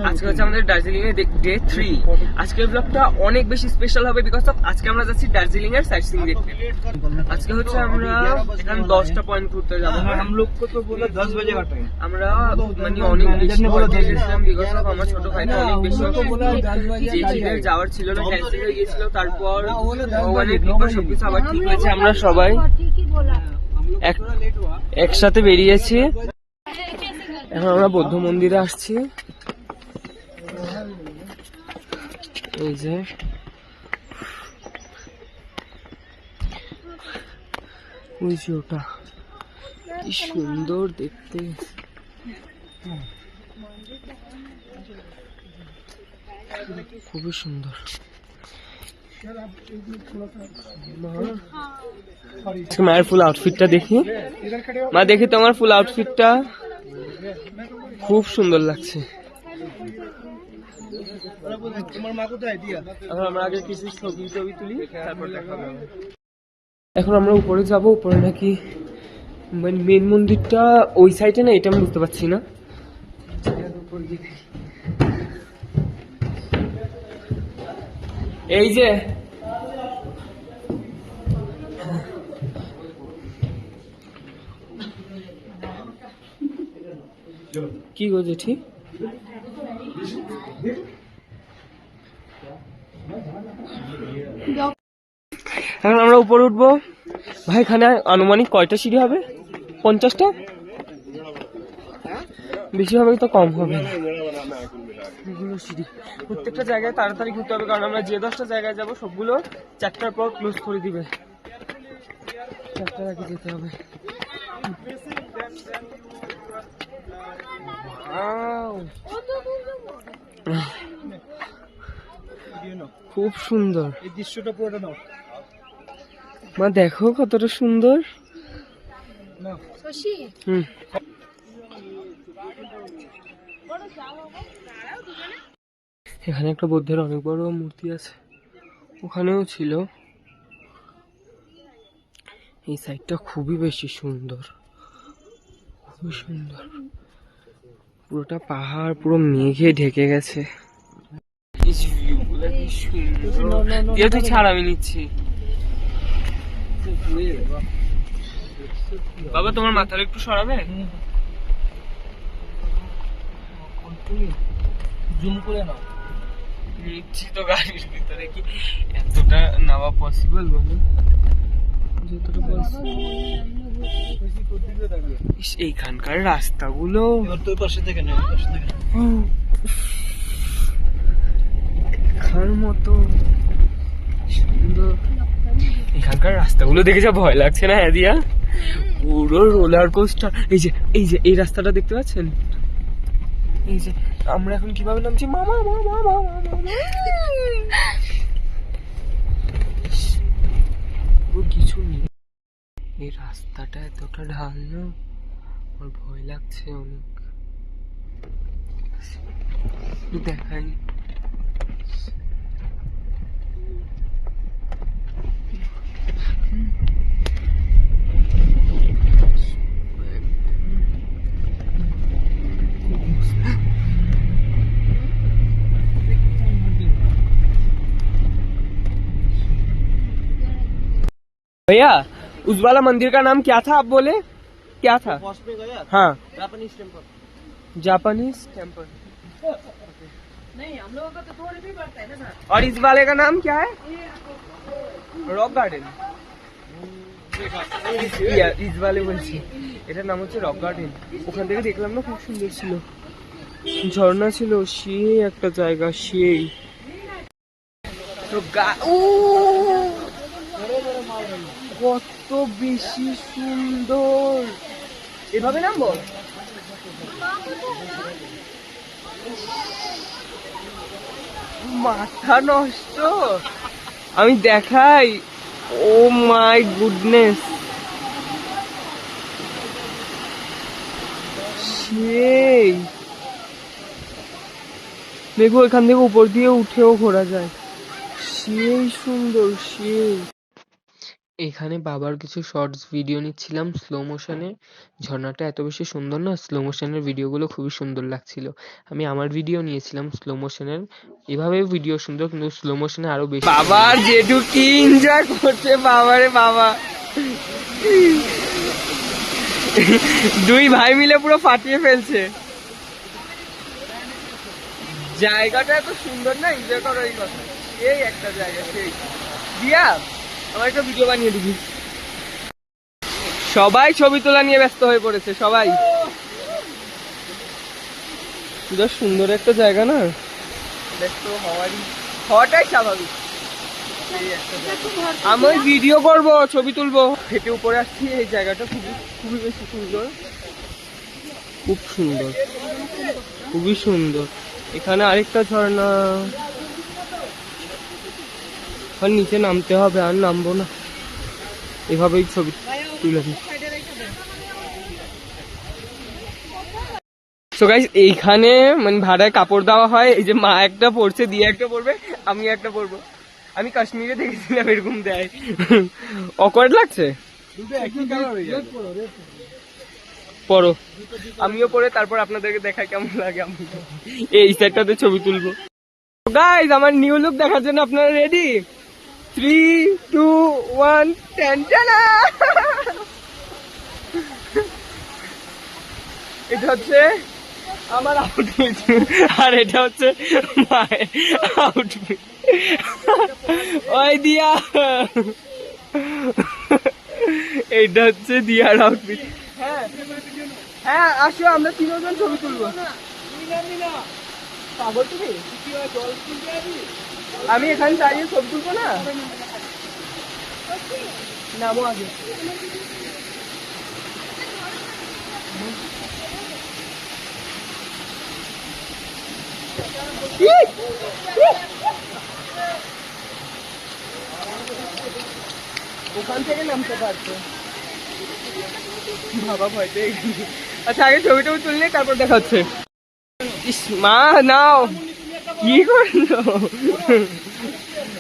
আজকে হচ্ছে আমাদের দার্জিলিং এর ডে 3। আজকের ব্লগটা অনেক বেশি স্পেশাল হবে বিকজ অফ আজকে আমরা যাচ্ছি দার্জিলিং এর সাইট সিইং দেখতে। আজকে হচ্ছে আমরা এখানে 10টা পয়েন্ট ঘুরতে যাবো। আমরা মানে অনেক বেশি গেছিলাম বিকজ অফ আমার ছোট ভাইটা অনেক বেশি যেটিদের যাওয়ার ছিল না, ক্যান্সেল হয়ে গেছিল। তারপর ভগবানের কৃপা সবকিছু আবার ঠিক হয়েছে। আমরা সবাই একসাথে বেরিয়েছি। এখন আমরা বৌদ্ধ মন্দিরে আসছি। এই যে ওই যে ওটা কি সুন্দর দেখতে, খুবই সুন্দর। মায়ের ফুল আউটফিটটা দেখি, মা দেখি তোমার ফুল আউটফিটটা খুব সুন্দর লাগছে। আমরা আগে কিছু ছবি তুলি, তারপর দেখা হবে। এখন আমরা উপরে যাব। উপরে নাকি মেন মন্দিরটা ওই সাইডে না, এটা আমি বুঝতে পারছি না। এই যে কি গো জেঠি, এখন আমরা উপরে উঠবো। ভাই এখানে আনুমানিক কয়টা সিঁড়ি হবে? 50টা? বেশি হবে তো কম হবে না। এগুলো সিঁড়ি, প্রত্যেকটা জায়গায় তাড়াতাড়ি ঘুরতে হবে কারণ আমরা যে 10টা জায়গায় যাবো সবগুলো 4টার পর ক্লোজ করে দিবে। 4টার আগে যেতে হবে। খুব সুন্দর এই দৃশ্যটা পুরোটা নাও মা, দেখো কতটা সুন্দর। এখানে একটা বুদ্ধের অনেক বড় মূর্তি আছে, ওখানেও ছিল। এই সাইডটা খুবই বেশি সুন্দর, খুবই সুন্দর। পুরোটা পাহাড় পুরো মেঘে ঢেকে গেছে। তুই ছাড়, আমি নিচ্ছি। বাবা তোমার মাথার একটু সরাবে, জুম করে নাও। নিচ্ছি তো গাড়ির ভিতরে, কি এতটা নেওয়া পসিবল বলো? এইখানকার রাস্তাগুলো দেখার মতো সুন্দর। এখানকার রাস্তাগুলো দেখে যা ভয় লাগছে না হ্যাঁ, পুরো রোলার কোস্টার। এই যে এই রাস্তাটা দেখতে পাচ্ছেন? এই যে আমরা এখন কিভাবে নামছি, মামা মামা মামা কিছু নেই। এই রাস্তাটা এতটা ঢাল না, আমার ভয় লাগছে অনেক। দেখাই भैया उस वाला मंदिर का नाम क्या था, आप बोले क्या था? हाँ, जापानीज टेम्पल। जापानीज टेम्पल नहीं, हम लोगों का तो थोड़ी भी पड़ता है ना सर। और इस वाले का नाम क्या है? Rock garden. इस वाले বলছি, এটার নাম হচ্ছে রক গার্ডেন। ওখান থেকে দেখলাম না, খুব সুন্দর ছিল, ঝর্ণা ছিল, সেই একটা জায়গা, সেই তো কত বেশি সুন্দর। এভাবে নামবো, মাথা নষ্ট। আমি দেখাই, ও মাই গুডনেস, সেই দেখো এখান থেকে উপর দিয়ে উঠেও ঘোরা যায়, সেই সুন্দর। সেই এখানে বাবার কিছু শর্টস ভিডিও নিচ্ছিলাম স্লো মোশনে। ঝর্ণাটা এত বেশি সুন্দর না, স্লো মোশনের ভিডিওগুলো খুবই সুন্দর লাগছিল। আমি আমার ভিডিও নিয়েছিলাম স্লো মোশনের, এভাবে ভিডিও সুন্দর কিন্তু স্লো মোশনে আরো বেশি। বাবার জেঠু কি এনজয় করছে, বাবারে বাবা, দুই ভাই মিলে পুরো ফাটিয়ে ফেলছে। জায়গাটা এত সুন্দর না, এনজয় করো এই কথা। এই একটা জায়গা, সেই দিয়া আমার একটা ভিডিও বানিয়ে দিবি। সবাই ছবি তোলা নিয়ে ব্যস্ত হয়ে পড়েছে, সবাই। বেশ সুন্দর একটা জায়গা না, ব্যস্ত হওয়াটাই স্বাভাবিক। আমি ভিডিও করব, ছবি তুলবো, হেঁটে উপরে আসছি। এই জায়গাটা খুবই বেশি সুন্দর, খুব সুন্দর, খুবই সুন্দর। এখানে আরেকটা ঝর্ণা, নিচে নামতে হবে, আর নামবো না, এভাবেই ছবি তুলে দিই। সো গাইস, এইখানে মানে ভাড়ায় কাপড় দেওয়া হয়। এই যে মা একটা পরছে, দিয়ে একটা পরবে, আমি একটা পরবো। আমি কাশ্মীরে দেখেছিলাম এরকম দেয়। অকওয়ার্ড লাগছে, পরো, আমিও পরে তারপর আপনাদেরকে দেখাই কেমন লাগে। আমি এই সাইডটাতে ছবি তুলবো। গাইস, আমার নিউ লুক দেখার জন্য আপনারা রেডি? 3, 2, 1, টেনটেনা। এটা হচ্ছে আমার আউটফিট, আর এটা হচ্ছে মায়ের আউটফিট। ওই দিয়া, এইটা হচ্ছে দিয়ার আউটফিট। হ্যাঁ হ্যাঁ, আসো আমরা 3 জন ছবি তুলবো। পাগল তুমি? আমি এখানে দাঁড়িয়ে ছবি তুলবো না? নামো আগে। ওখান থেকে নামতে পারতো, বাবা ভয় পেয়ে গেছে। আচ্ছা, আগে ছবিটা তুললে তারপর দেখা হচ্ছে। ইস মা, নাও, কি করছো?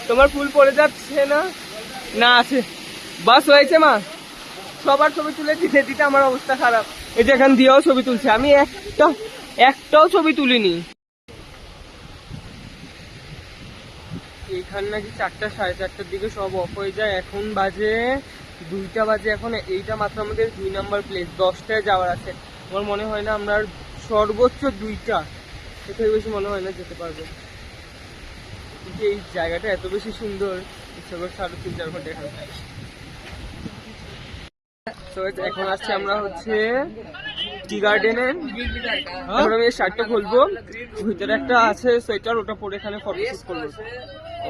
তোমার ফুল পড়ে যাচ্ছে না? না আছে, বাস হয়েছে মা। সবার ছবি তুলে দিতে দিতে আমার অবস্থা খারাপ। এই যে এখান দিয়েও ছবি তুলছে, আমি একটাও ছবি তুলিনি। এইখান নাকি 4টা, 4:30টার দিকে সব অফ হয়ে যায়। এখন বাজে 2টা বাজে। এখন এইটা মাত্র আমাদের 2 নাম্বার প্লেস, 10টায় যাওয়ার আছে। আমার মনে হয় না আমরা সর্বোচ্চ 2টা, এর থেকে বেশি মনে হয় না যেতে পারবো। কিন্তু এই জায়গাটা এত বেশি সুন্দর, ইচ্ছা করছে আরো 3-4 ঘন্টা এখানে থাকি। এখন আসছি আমরা হচ্ছে টি গার্ডেনে। এখন আমি এই শার্টটা খুলবো, ভিতরে একটা আছে সোয়েটার, ওটা পরে এখানে ফটোশুট করবো।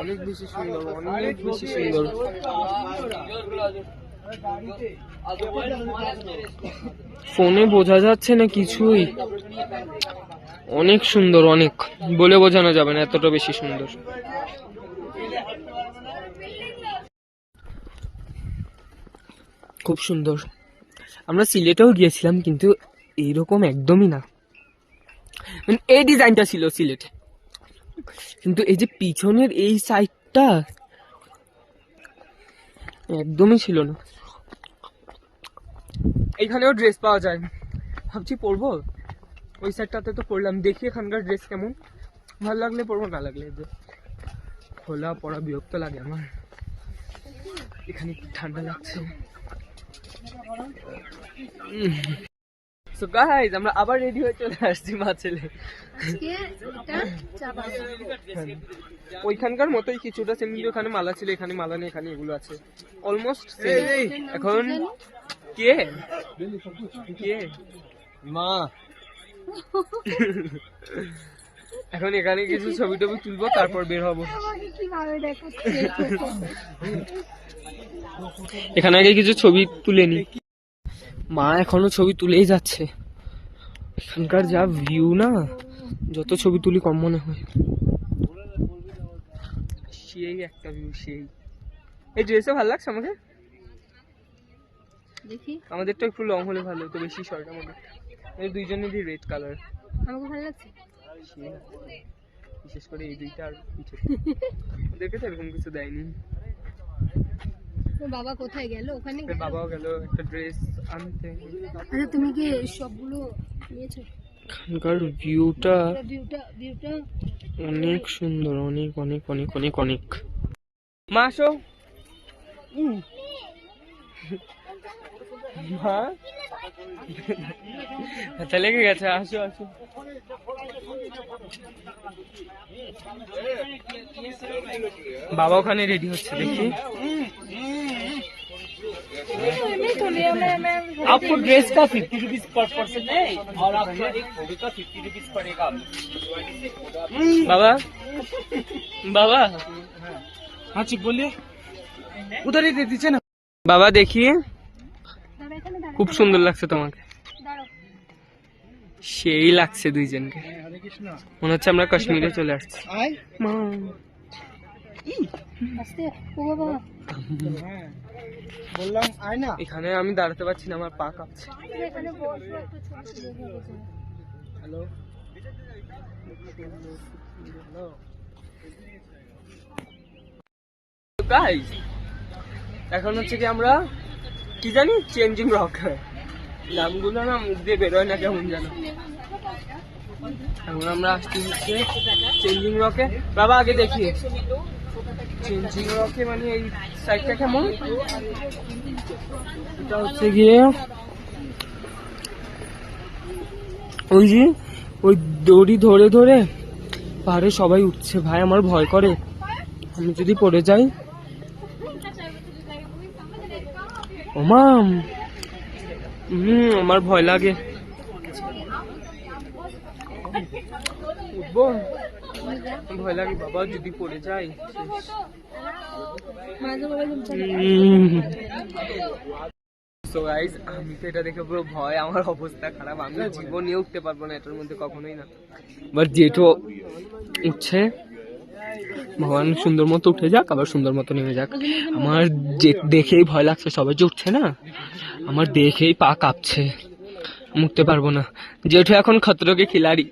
অনেক বেশি সুন্দর, অনেক বেশি সুন্দর। ফোনে বোঝা যাচ্ছে না কিছুই, অনেক সুন্দর, অনেক বলে বোঝানো যাবে না, এতটা বেশি সুন্দর। খুব সুন্দর। আমরা সিলেটেও গিয়েছিলাম, কিন্তু এইরকম একদমই না। মানে এই ডিজাইনটা ছিল সিলেটে, কিন্তু এই যে পিছনের এই সাইডটা একদমই ছিল না। এইখানেও ড্রেস পাওয়া যায়, ভাবছি পরবো। ওই সাইডটাতে তো পরলাম, দেখি এখানকার ড্রেস কেমন, ভালো লাগলে পরবো, না লাগলে যে খোলা পড়া বিরক্ত লাগে আমার। এখানে ঠান্ডা লাগছে। সো গাইস, আমরা আবার রেডি হয়ে চলে আসছি মা ছেলে। ওইখানকার মতোই কিছুটা সেম, কিন্তু ওখানে মালা ছিল, এখানে মালা নেই, এখানে এগুলো আছে অলমোস্ট সেম। এখন কে কে মা, এখন এখানে কিছু ছবি টবি তুলবো, তারপর বের হবো। এখানে আগে কিছু ছবি তুলে নি। মা এখনো ছবি তুলেই যাচ্ছে। এখানকার যা ভিউ না, যত ছবি তুলি কম মনে হয়। সেই একটা ভিউ, সেই। এই ড্রেসও ভালো লাগছে আমাকে, দেখি আমাদেরটা একটু লং হলে ভালো হতো, বেশি শর্ট আমাদের। এই দুইজনেরই রেড কালার আমাকে ভালো লাগছে, বিশেষ করে এই দুইটা। আর পিছে ওদেরকে তো এরকম কিছু দেয়নি। বাবা কোথায় গেল? ওখানে বাবাও গেল একটা ড্রেস আনতে। আচ্ছা তুমি কি সবগুলো নিয়েছো? এখানকার ভিউটা ভিউটা অনেক সুন্দর, অনেক অনেক অনেক অনেক অনেক। মা আসো। মা আচ্ছা লেগে গেছে, আসো আসো। বাবা ওখানে রেডি হচ্ছে, দেখি। आपको ड्रेस का 50 रुपीज पर पर्सन है और आपको एक फोटो का 50 रुपीज पड़ेगा। बाबा बाबा हाँ ठीक बोलिए, उधर ही दे दीजिए ना। বাবা দেখিয়ে, খুব সুন্দর লাগছে তোমাকে, সেই লাগছে দুইজনকে, মনে হচ্ছে আমরা কাশ্মীরে চলে আসছি। মা বললাম আয় না। এখানে আমি দাঁড়াতে পারছি না, আমার পা কাঁপছে। হ্যালো গাইস, এখন হচ্ছে কি আমরা কি জানি চেঞ্জিং রক, নামগুলো না মুখ দিয়ে বেরোয় না কেমন জানো। এখন আমরা আসছি হচ্ছে চেঞ্জিং রকে। বাবা আগে দেখি চেঞ্জিং রকে, মানে এই সাইডটা কেমন। এটা হচ্ছে গিয়ে ওই যে ওই দড়ি ধরে ধরে পাহাড়ে সবাই উঠছে। ভাই আমার ভয় করে, আমি যদি পড়ে যাই। ওমা আমার ভয় লাগে, উঠবো ভয় লাগে বাবা, যদি পড়ে যাই। So guys, আমি তো এটা দেখে পুরো ভয়, আমার অবস্থা খারাপ, আমি জীবন নিয়ে উঠতে পারবো না এটার মধ্যে কখনোই না। বাট যেটু উঠছে, ভগবান সুন্দর মতো উঠে যাক, আবার সুন্দর মতো নেমে যাক। আমার দেখেই ভয় লাগছে, সবাই যে উঠছে না, আমার দেখেই পা কাঁপছে, উঠতে পারবো না। জেঠু এখন খতরকে খিলাড়ি,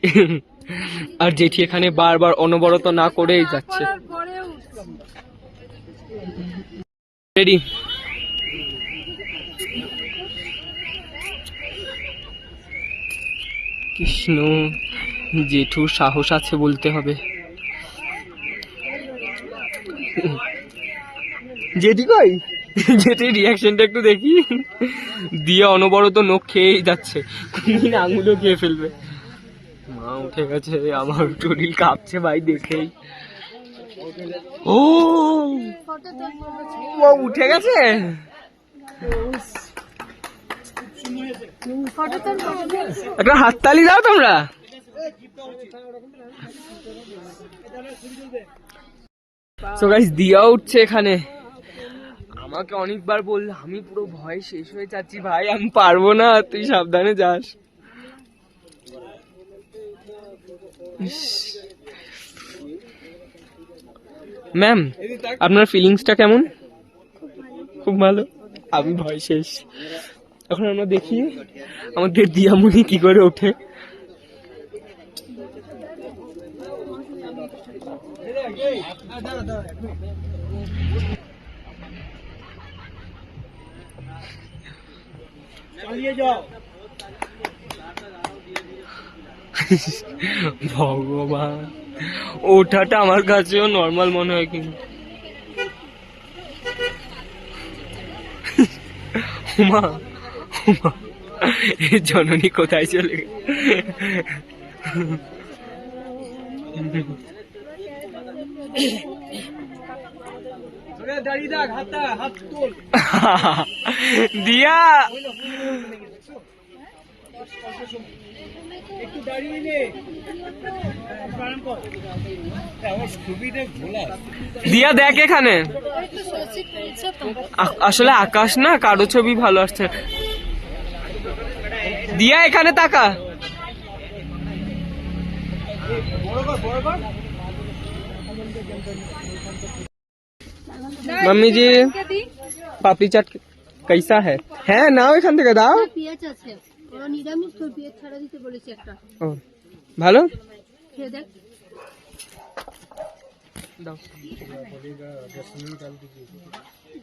আর জেঠি এখানে বারবার অনবরত না করেই যাচ্ছে। রেডি? কৃষ্ণ, জেঠুর সাহস আছে বলতে হবে। জেঠি কই? জেঠির রিয়াকশনটা একটু দেখি। দিয়ে অনবরত নখ খেয়েই যাচ্ছে, কোনদিন আঙুলও খেয়ে ফেলবে। মা উঠে গেছে, আমার শরীর কাঁপছে ভাই দেখেই। ও উঠে গেছে। একটা হাততালি দাও তোমরা। সো গাইস, দিয়া উঠছে এখানে, আমাকে অনেকবার বললো, আমি পুরো ভয় শেষ হয়ে যাচ্ছি। ভাই আমি পারবো না, তুই সাবধানে যাস। ম্যাম আপনার ফিলিংসটা কেমন? খুব ভালো, আমি ভয় শেষ। এখন আমরা দেখি আমাদের দিয়ামণি কি করে ওঠে। ভগবান, ওঠাটা আমার কাছেও নর্মাল মনে হয়, কিন্তু উমা উমা, এই জননী কোথায় চলে গেল? দিয়া দিয়া দেখ এখানে, আসলে আকাশ না, কারো ছবি ভালো আসছে। দিয়া এখানে তাকা। मम्मी जी पापड़ी चाट कैसा है? নাও এখান থেকে দাও। পেঁয়াজ আছে, ওরা নিরামিষ তো পেঁয়াজ ছাড়া দিতে বলেছে একটা। ও ভালো, খেয়ে দেখ। দাও।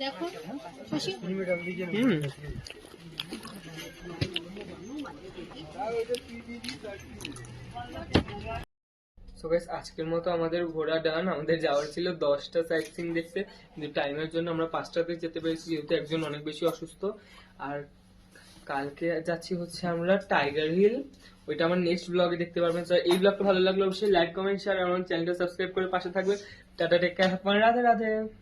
দেখো শশী হুম। সো গাইস আজকের মতো আমাদের ঘোরা ডান। আমাদের যাওয়ার ছিল 10টা সাইট সিইং দেখতে, কিন্তু টাইমের জন্য আমরা 5টাতে যেতে পেরেছি, যেহেতু একজন অনেক বেশি অসুস্থ। আর কালকে যাচ্ছি হচ্ছে আমরা টাইগার হিল, ওইটা আমার নেক্সট ব্লগে দেখতে পারবেন। তো এই ব্লগটা ভালো লাগলে অবশ্যই লাইক কমেন্ট শেয়ার আর আমার চ্যানেলটা সাবস্ক্রাইব করে পাশে থাকবে। Tata, take care, Radhe Radhe.